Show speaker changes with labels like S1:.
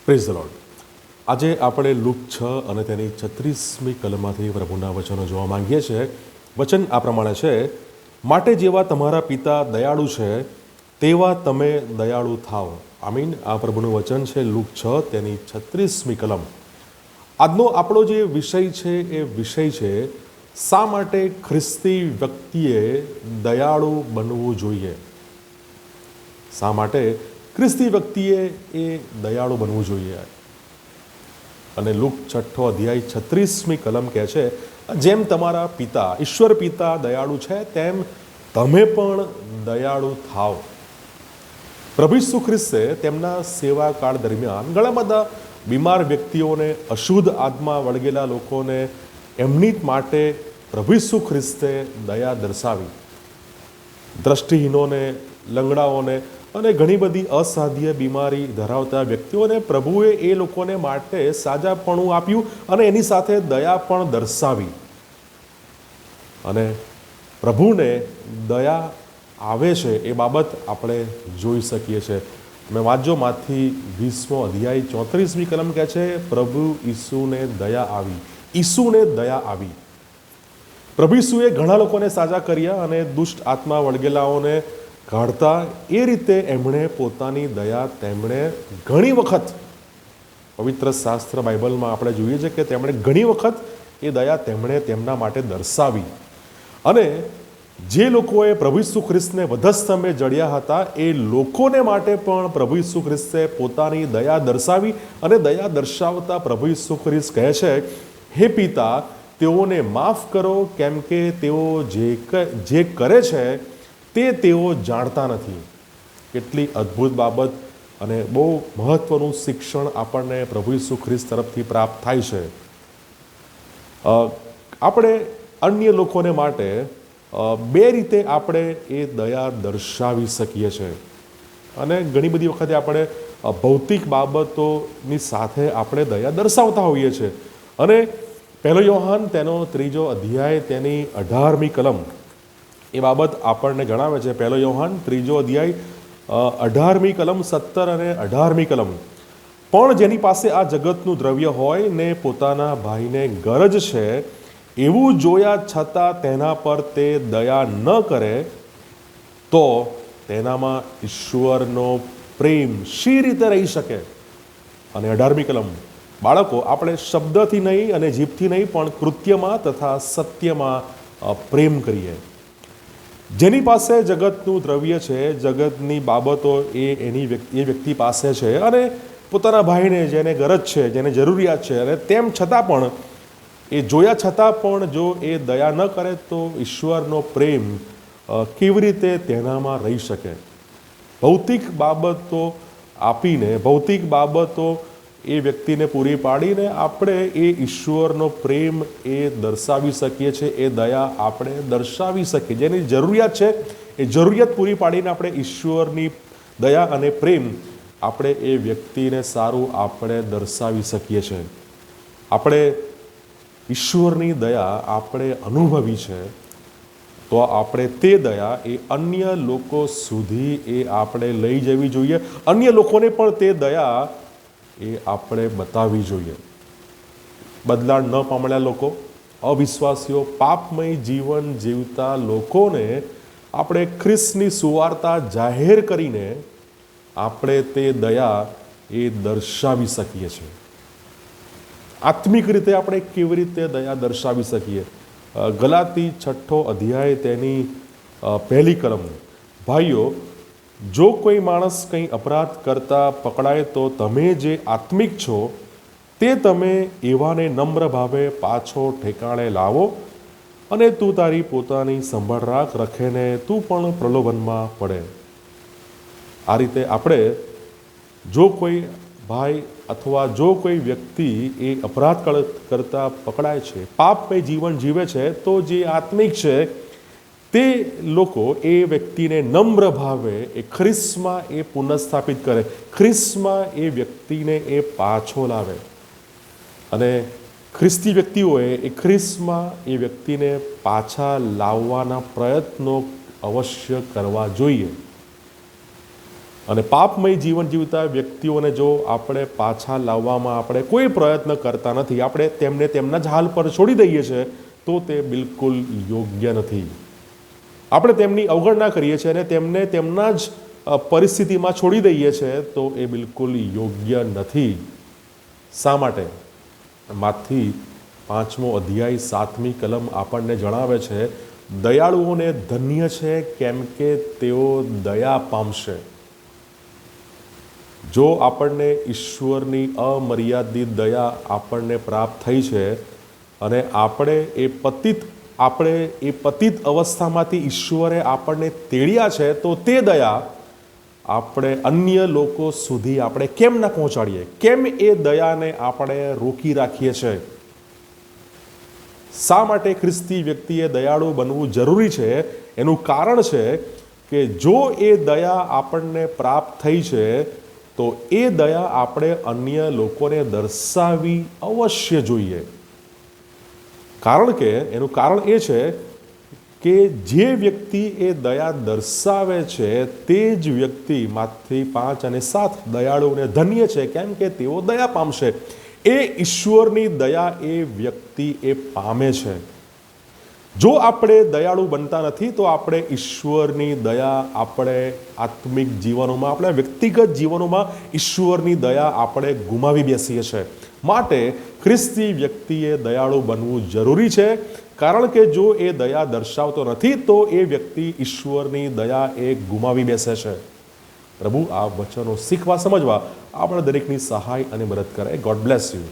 S1: Praise the lord. આજે આપણે look 6 અને તેની 36મી કલમમાંથી પ્રભુના વચનો જોવા માંગીએ છીએ. વચન આ પ્રમાણે છે, માટે જેવા તમારા પિતા દયાળુ છે તેવા તમે દયાળુ થાવ. આમીન. આ પ્રભુનું વચન છે લુક 6 તેની 36મી કલમ. આજનો આપણો જે વિષય છે એ વિષય છે શા માટે ખ્રિસ્તી વ્યક્તિએ દયાળુ બનવું જોઈએ. શા માટે ખ્રિસ્તી વ્યક્તિએ એ દયાળુ બનવું જોઈએ. અને લુક 6 અધ્યાય 36મી કલમ કહે છે, જેમ તમારા પિતા ઈશ્વર પિતા દયાળુ છે તેમ તમે પણ દયાળુ થાવ. પ્રભુ ઈસુ ખ્રિસ્તે તેમના સેવાકાળ દરમિયાન ઘણા બધા બીમાર વ્યક્તિઓને, અશુદ્ધ આત્મા વળગેલા લોકોને, એમની માટે પ્રભુ ઈસુ ખ્રિસ્તે દયા દર્શાવી. દ્રષ્ટિહીનોને, લંગડાઓને અને ઘણી બધી અસાધ્ય બીમારી ધરાવતા વ્યક્તિઓને પ્રભુએ એ લોકોને માટે સાજાપણું આપ્યું અને એની સાથે દયા પણ દર્શાવી. અને પ્રભુને દયા આવે છે એ બાબત આપણે જોઈ શકીએ છીએ. મેં વાંચજો માંથી 20મો અધ્યાય 34મી કલમ કહે છે, પ્રભુ ઈસુને દયા આવી. ઈસુને દયા આવી. પ્રભુ ઈસુએ ઘણા લોકોને સાજા કર્યા અને દુષ્ટ આત્મા વળગેલાઓને કાઢતા. એ રીતે એમણે પોતાની દયા તેમણે ઘણી વખત, પવિત્ર શાસ્ત્ર બાઇબલમાં આપણે જોઈએ છીએ કે તેમણે ઘણી વખત એ દયા તેમણે તેમના માટે દર્શાવી. અને જે લોકોએ પ્રભુ ઈસુ ખ્રિસ્તને વધસ્તંભે જડ્યા હતા એ લોકોને માટે પણ પ્રભુ ઈસુ ખ્રિસ્તે પોતાની દયા દર્શાવી. અને દયા દર્શાવતા પ્રભુ ઈસુ ખ્રિસ્ત કહે છે, હે પિતા, તેઓને માફ કરો કેમ કે તેઓ જે કરે છે તે તેઓ જાણતા નથી. કેટલી અદ્ભુત બાબત અને બહુ મહત્વનું શિક્ષણ આપણને પ્રભુ ઈસુ ખ્રિસ્ત તરફથી પ્રાપ્ત થાય છે. આપણે અન્ય લોકોને માટે બે રીતે આપણે એ દયા દર્શાવી શકીએ છીએ. અને ઘણી બધી વખતે આપણે ભૌતિક બાબતોની સાથે આપણે દયા દર્શાવતા હોઈએ છીએ. અને પહેલો યોહાન તેનો 3જો અધ્યાય તેની 18મી કલમ એ બાબત આપણને જણાવે છે. પહેલો યોહાન 3જો અધ્યાય 18મી કલમ 17 અને 18મી કલમ. પણ જેની પાસે આ જગતનું દ્રવ્ય હોય ને પોતાના ભાઈને ગરજ છે એવું જોયા છતાં તેના પર તે દયા ન કરે તો તેનામાં ઈશ્વરનો પ્રેમ શી રીતે રહી શકે. અને 18મી કલમ, બાળકો, આપણે શબ્દથી નહીં અને જીભથી નહીં પણ કૃત્યમાં તથા સત્યમાં પ્રેમ કરીએ. જેની પાસે જગતનું દ્રવ્ય છે, જગતની બાબતો એ વ્યક્તિ પાસે છે અને પોતાના ભાઈને જેને ગરજ છે, જેને જરૂરિયાત છે, અને તેમ છતાં પણ એ જોયા છતાં પણ જો એ દયા ન કરે તો ઈશ્વરનો પ્રેમ કેવી રીતે તેનામાં રહી શકે. ભૌતિક બાબતો આપીને, ભૌતિક બાબતો એ વ્યક્તિને પૂરી પાડીને આપણે એ ઈશ્વરનો પ્રેમ એ દર્શાવી શકીએ છીએ. એ દયા આપણે દર્શાવી શકીએ. જેની જરૂરિયાત છે એ જરૂરિયાત પૂરી પાડીને આપણે ઈશ્વરની દયા અને પ્રેમ આપણે એ વ્યક્તિને સારું આપણે દર્શાવી શકીએ છીએ. આપણે ઈશ્વરની દયા આપણે અનુભવી છે તો આપણે તે દયા એ અન્ય લોકો સુધી એ આપણે લઈ જવી જોઈએ. અન્ય લોકોને પણ તે દયા એ આપણે બતાવવી જોઈએ. બદલાણ ન પામેલા લોકો, અવિશ્વાસીઓ, પાપમય જીવન જીવતા લોકોને આપણે ખ્રિસ્તની સુવાર્તા જાહેર કરીને આપણે તે દયા એ દર્શાવી શકીએ છીએ. આત્મિક રીતે આપણે કેવી રીતે દયા દર્શાવી શકીએ. ગલાતી 6 અધ્યાય તેની 1લી કલમ, ભાઈઓ, જો કોઈ માણસ કંઈ અપરાધ કરતા પકડાય તો તમે જે આત્મિક છો તે તમે એવાને નમ્ર ભાવે પાછો ઠેકાણે લાવો અને તું તારી પોતાની સંભાળ રાખ, રખેને તું પણ પ્રલોભનમાં પડે. આ રીતે આપણે જો કોઈ ભાઈ અથવા જો કોઈ વ્યક્તિ એ અપરાધ કરતા પકડાય છે, પાપમય જીવન જીવે છે, તો જે આત્મિક છે તે લોકો એ વ્યક્તિને નમ્ર ભાવે એ ખ્રિસ્તમાં એ પુનઃસ્થાપિત કરે, ખ્રિસ્તમાં એ વ્યક્તિને એ પાછો લાવે. અને ખ્રિસ્તી વ્યક્તિઓએ એ ખ્રિસ્તમાં એ વ્યક્તિને પાછા લાવવાના પ્રયત્નો અવશ્ય કરવા જોઈએ. અને પાપમય જીવન જીવતા વ્યક્તિઓને જો આપણે પાછા લાવવામાં આપણે કોઈ પ્રયત્ન કરતા નથી, આપણે તેમને તેમના જ હાલ પર છોડી દઈએ છીએ, તો તે બિલકુલ યોગ્ય નથી. આપણે તેમની અવગણના કરીએ છીએ અને તેમને તેમના જ પરિસ્થિતિમાં છોડી દઈએ છીએ, તો એ બિલકુલ યોગ્ય નથી. શા માટે? માથી 5મો અધ્યાય 7મી કલમ આપણને જણાવે છે, દયાળુઓને ધન્ય છે કેમ કે તેઓ દયા પામશે. જો આપણને ઈશ્વરની અમર્યાદિત દયા આપણને પ્રાપ્ત થઈ છે અને આપણે એ પતિત અવસ્થામાંથી ઈશ્વરે આપણને તેડ્યા છે, તો તે દયા આપણે અન્ય લોકો સુધી આપણે કેમ ના પહોંચાડીએ? કેમ એ દયાને આપણે રોકી રાખીએ છીએ? શા માટે ખ્રિસ્તી વ્યક્તિએ દયાળુ બનવું જરૂરી છે? એનું કારણ છે કે જો એ દયા આપણને પ્રાપ્ત થઈ છે, તો એ દયા આપણે અન્ય લોકોને દર્શાવવી અવશ્ય જોઈએ. કારણ કે એનું કારણ એ છે કે જે વ્યક્તિ એ દયા દર્શાવે છે, તે જ વ્યક્તિ માથી 5 અને 7 દયાળુઓને ધન્ય છે કેમ કે તેઓ દયા પામશે. એ ઈશ્વરની દયા એ વ્યક્તિ એ પામે છે. જો આપણે દયાળુ બનતા નથી, તો આપણે ઈશ્વરની દયા આપણે આત્મિક જીવનોમાં, આપણા વ્યક્તિગત જીવનોમાં ઈશ્વરની દયા આપણે ગુમાવી બેસીએ છીએ. માટે ખ્રિસ્તી વ્યક્તિએ દયાળુ બનવું જરૂરી છે. કારણ કે જો એ દયા દર્શાવતો નથી, તો એ વ્યક્તિ ઈશ્વરની દયા એ ગુમાવી બેસે છે. પ્રભુ આ વચનો શીખવા સમજવા આપણા દરેકની સહાય અને મદદ કરે. God bless you.